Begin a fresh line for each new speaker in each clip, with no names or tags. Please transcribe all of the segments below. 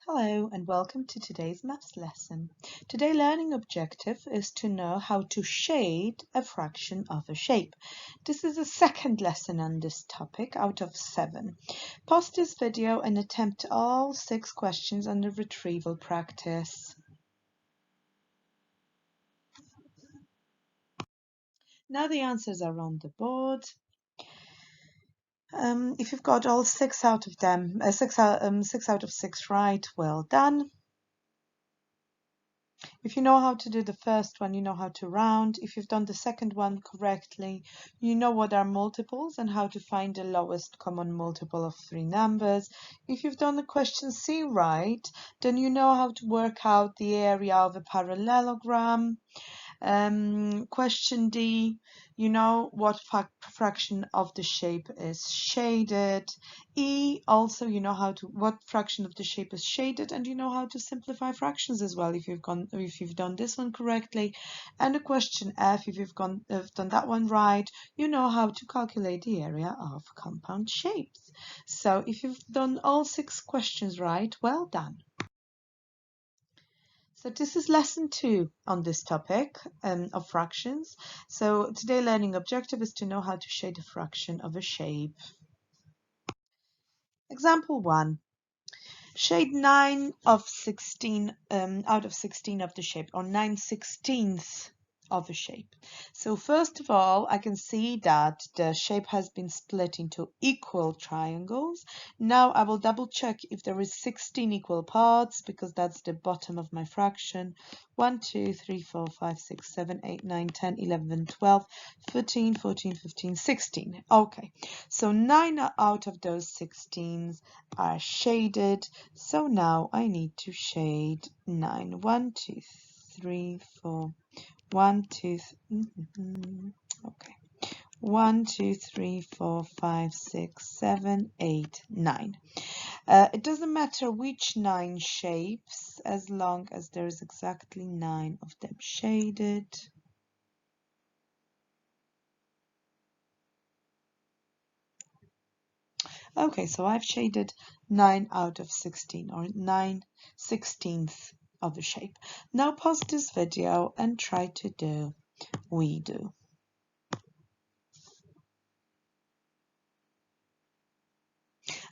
Hello and welcome to today's maths lesson. Today's learning objective is to know how to shade a fraction of a shape. This is the second lesson on this topic out of 7. Pause this video and attempt all 6 questions on the retrieval practice. Now the answers are on the board. If you've got all 6 out of them, 6 out of 6 right, well done. If you know how to do the first one, you know how to round. If you've done the second one correctly, you know what are multiples and how to find the lowest common multiple of 3 numbers. If you've done the question C right, then you know how to work out the area of a parallelogram. Question D, you know what fraction of the shape is shaded. E, also you know what fraction of the shape is shaded, and you know how to simplify fractions as well if you've done this one correctly. And the question F, if you've done that one right, you know how to calculate the area of compound shapes. So if you've done all 6 questions right, well done. So this is lesson 2 on this topic of fractions. So today's learning objective is to know how to shade a fraction of a shape. Example 1. Shade 9 of 16 out of 16 of the shape, or 9/16 of a shape. So first of all, I can see that the shape has been split into equal triangles. Now I will double check if there is 16 equal parts, because that's the bottom of my fraction. 1, 2, 3, 4, 5, 6, 7, 8, 9, 10, 11, 12, 13, 14, 15, 16. Okay, so 9 out of those 16s are shaded. So now I need to shade 9. 1, 2, 3, 4. 1, 2, okay. 1, 2, 3, 4, 5, 6, 7, 8, 9. It doesn't matter which 9 shapes, as long as there's exactly 9 of them shaded. Okay, so I've shaded 9 out of 16, or 9/16 of the shape. Now pause this video and try to do we do.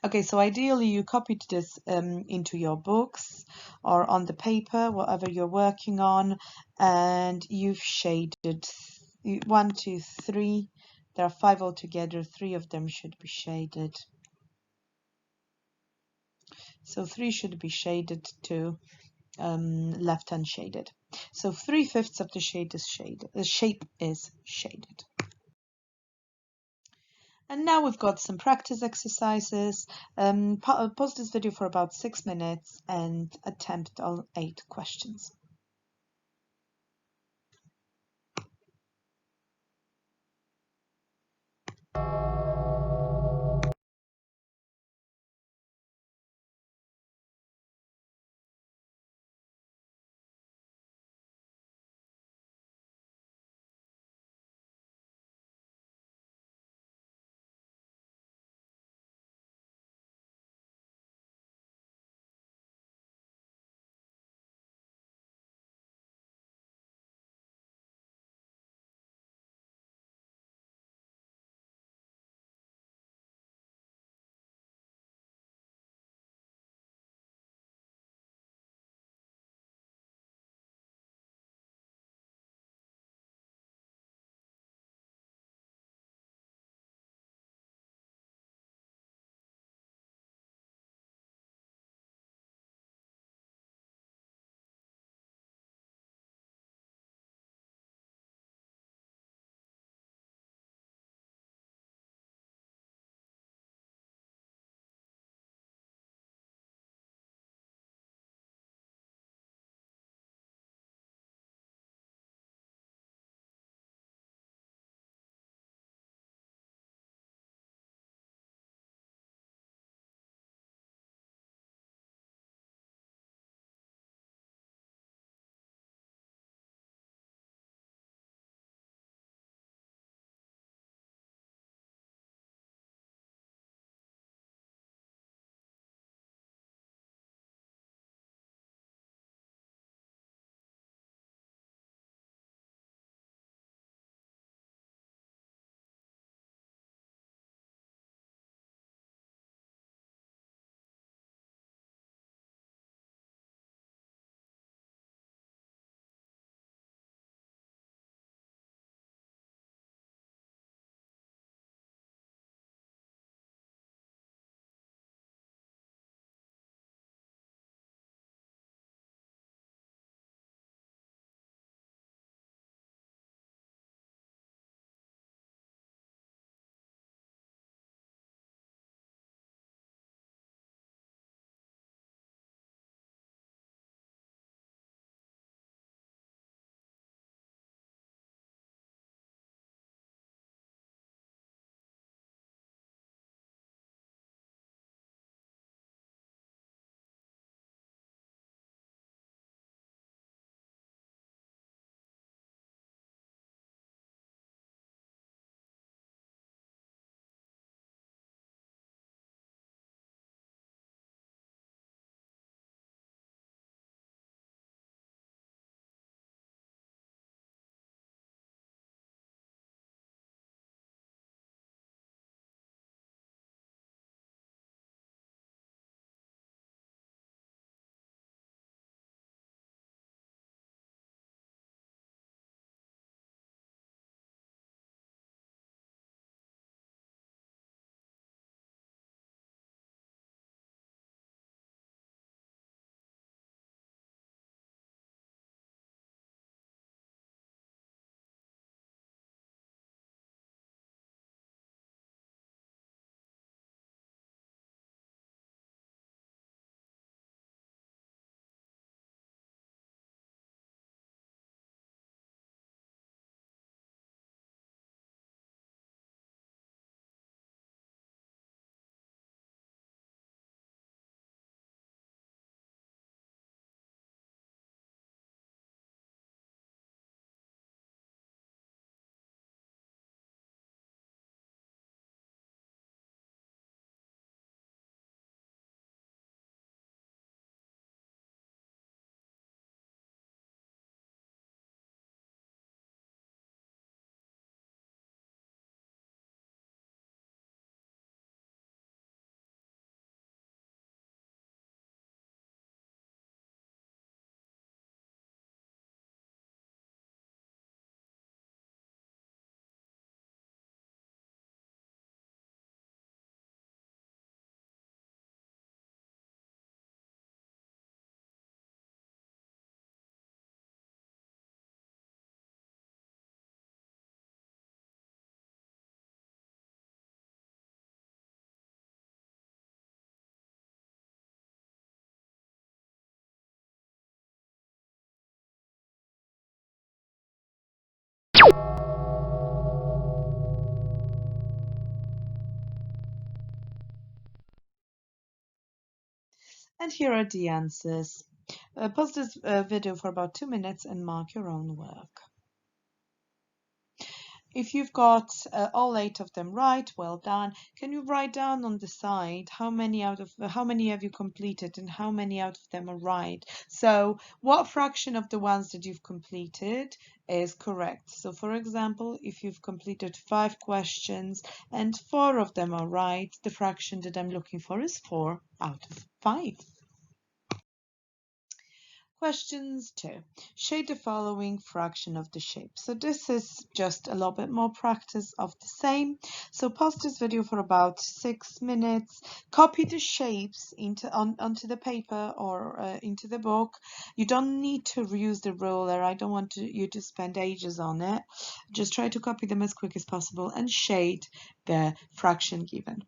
Okay, so ideally you copied this into your books or on the paper, whatever you're working on, and you've shaded 1, 2, 3. There are 5 altogether. 3 of them should be shaded. So 3 should be shaded too. Left unshaded. So 3/5 of the shade is shaded. The shape is shaded. And now we've got some practice exercises. Pause this video for about 6 minutes and attempt all 8 questions. And here are the answers. Pause this video for about 2 minutes and mark your own work. If you've got all 8 of them right, well done. Can you write down on the side how many have you completed and how many out of them are right? So what fraction of the ones that you've completed is correct? So for example, if you've completed 5 questions and 4 of them are right, the fraction that I'm looking for is 4 out of 5. Questions 2. Shade the following fraction of the shape. So this is just a little bit more practice of the same. So pause this video for about 6 minutes. Copy the shapes onto the paper or into the book. You don't need to reuse the ruler. I don't want you to spend ages on it. Just try to copy them as quick as possible and shade the fraction given.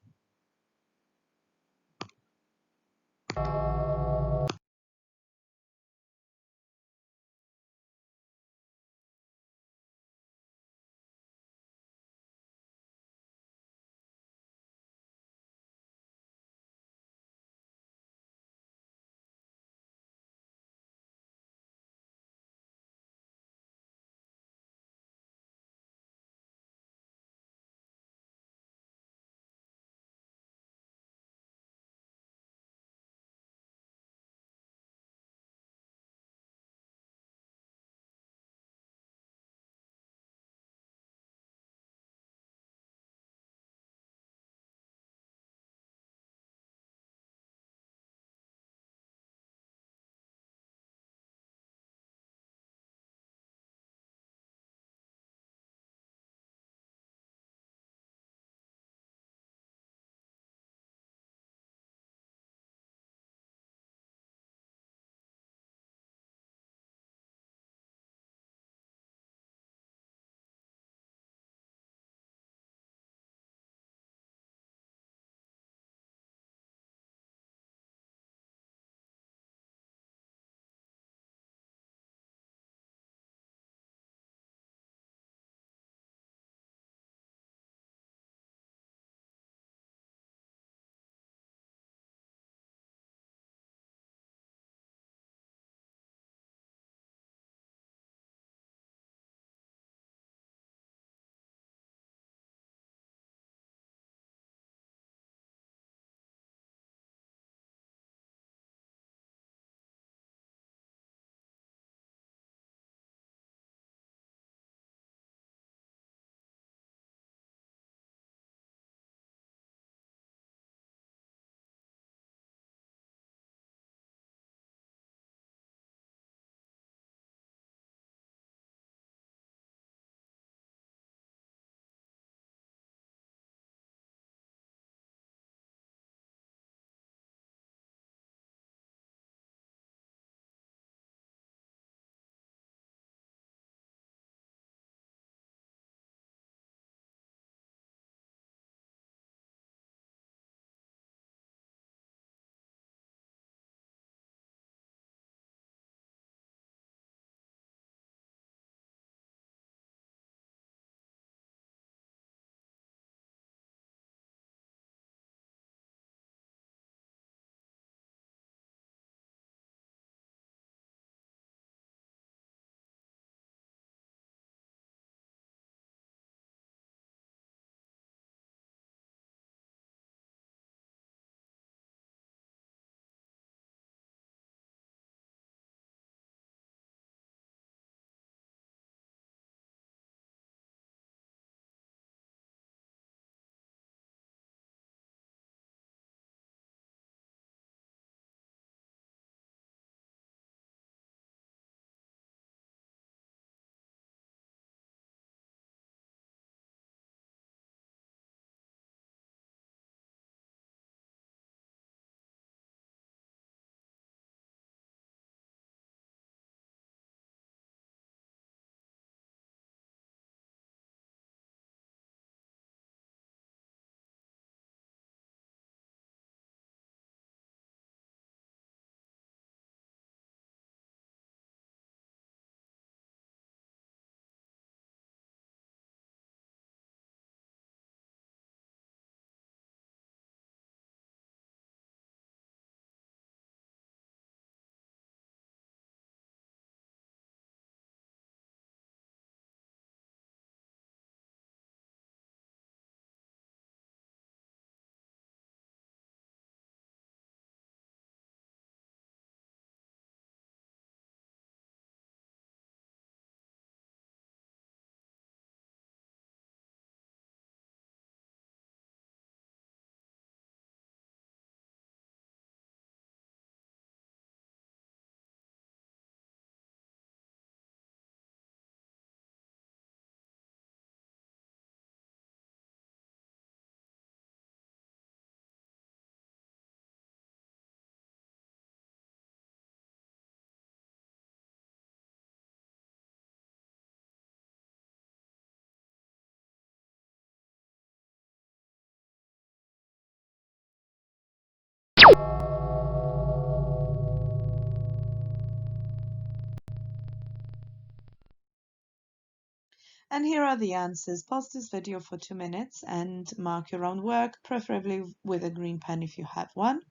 And here are the answers. Pause this video for 2 minutes and mark your own work, preferably with a green pen if you have one.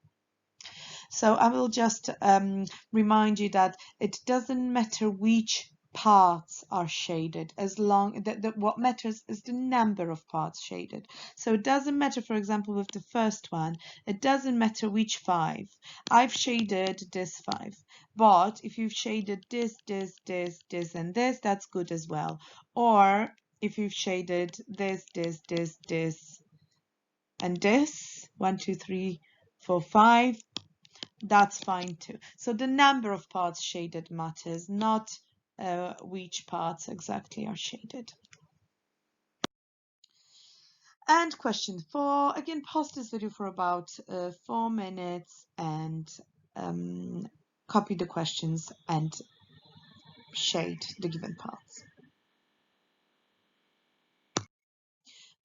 So I will just remind you that it doesn't matter which parts are shaded, as long that what matters is the number of parts shaded. So it doesn't matter, for example, with the first one, it doesn't matter which 5. I've shaded this 5, but if you've shaded this, and this, that's good as well. Or if you've shaded this, and this, 1, 2, 3, 4, 5, that's fine too. So the number of parts shaded matters, not which parts exactly are shaded. And question 4, again, pause this video for about 4 minutes and copy the questions and shade the given parts.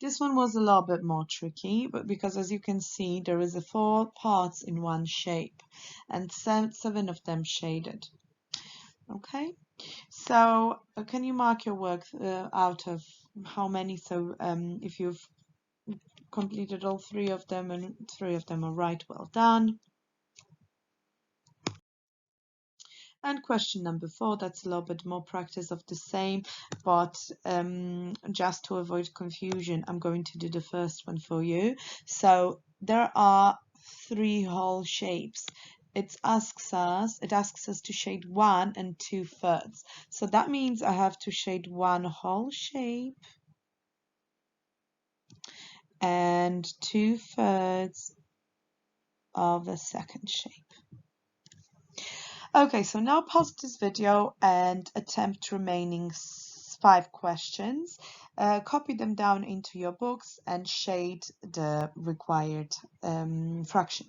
This one was a little bit more tricky, but because as you can see, there is 4 parts in one shape and 7 of them shaded. Okay, so can you mark your work out of how many? So if you've completed all 3 of them and 3 of them are right, well done. And question number 4, that's a little bit more practice of the same, but just to avoid confusion, I'm going to do the first one for you. So there are 3 whole shapes. It asks us to shade 1 and 2/3. So that means I have to shade 1 whole shape and 2/3 of the second shape. Okay, so now pause this video and attempt remaining 5 questions. Copy them down into your books and shade the required fraction.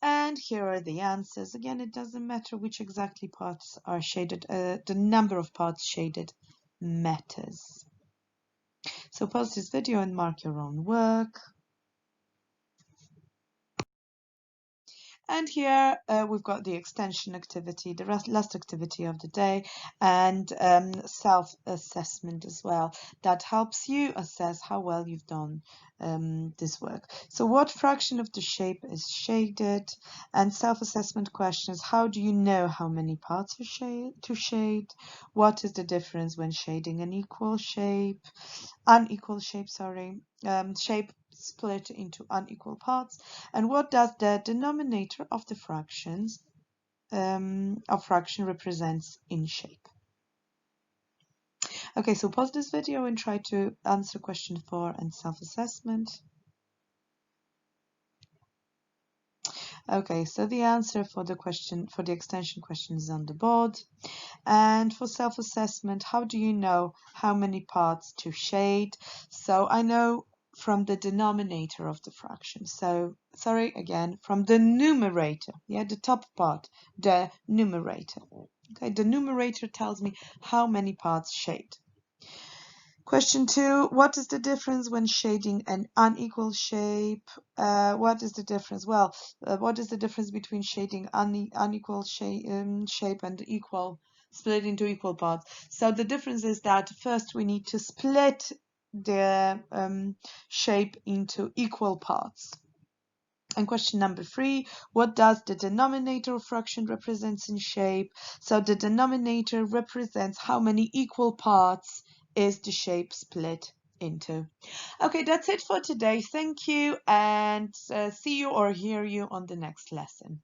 And here are the answers. Again, it doesn't matter which exactly parts are shaded. The number of parts shaded matters. So pause this video and mark your own work. And here we've got the extension activity, the last activity of the day, and self-assessment as well. That helps you assess how well you've done this work. So what fraction of the shape is shaded? And self-assessment questions: how do you know how many parts are to shade? What is the difference when shading an unequal shape, shape split into unequal parts? And what does the denominator of the fraction represents in shape? Okay, so pause this video and try to answer question 4 and self-assessment. Okay, so the answer for the extension question is on the board. And for self-assessment, how do you know how many parts to shade? So I know from the denominator of the fraction. So, sorry, again, from the numerator, yeah, the top part, the numerator. Okay, the numerator tells me how many parts shade. Question 2, what is the difference when shading an unequal shape? What is the difference? Well, what is the difference between shading unequal shape and equal, split into equal parts? So the difference is that first we need to split the shape into equal parts. And question number 3, what does the denominator of fraction represents in shape? So the denominator represents how many equal parts is the shape split into. Okay, that's it for today. Thank you, and see you or hear you on the next lesson.